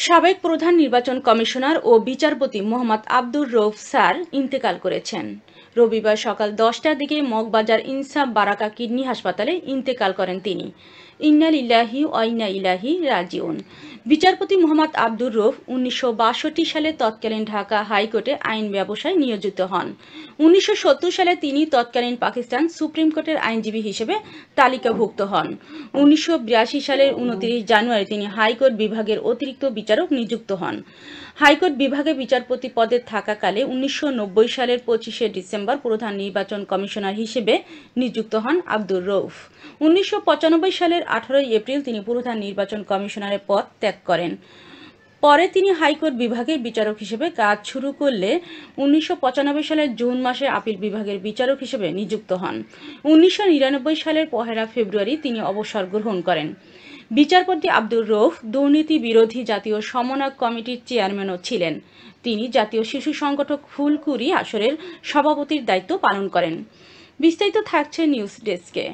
সাবেক প্রধান নির্বাচন কমিশনার ও বিচারপতি মোহাম্মদ আব্দুর রউফ স্যার ইন্তেকাল করেছেন। রবিবার সকাল 10টার দিকে মগবাজার ইনসাফ বারাকা কিডনি হাসপাতালে ইন্তেকাল করেন তিনি। ইন্না লিল্লাহি ওয়া ইন্না ইলাইহি রাজিউন। বিচারপতি মোহাম্মদ আব্দুর রউফ 1962 সালে তৎকালীন ঢাকা হাইকোর্টে আইন ব্যবসায় নিয়োজিত হন। 1970 সালে তিনি তৎকালীন পাকিস্তান সুপ্রিম কোর্টের আইনজীবী হিসেবে তালিকাভুক্ত হন। 1982 সালের 29 জানুয়ারি তিনি হাইকোর্ট বিভাগের অতিরিক্ত বিচারক নিযুক্ত হন। হাইকোর্ট বিভাগে বিচারপতি পদে থাকাকালে 1990 সালের 25শে ডিসেম্বর প্রধান নির্বাচন কমিশনার হিসেবে নিযুক্ত হন আব্দুর রউফ। 1995 সালের 18 এপ্রিল তিনি প্রধান নির্বাচন কমিশনারের পদ ত্যাগ করেন। পরে তিনি হাইকোর্ট বিভাগের বিচারক হিসেবে কাজ শুরু করলে 1995 সালের জুন মাসে আপিল বিভাগের বিচারক হিসেবে নিযুক্ত হন। 1999 সালের 1 ফেব্রুয়ারি তিনি অবসর গ্রহণ করেন। বিচারপতি আব্দুর রউফ দুর্নীতি বিরোধী জাতীয় সমন্বয় কমিটির চেয়ারম্যানও ছিলেন। তিনি জাতীয় শিশু সংগঠন ফুলকুড়ি আসরের সভাপতির দায়িত্ব পালন করেন। বিস্তারিত থাকছে নিউজ ডেস্কে।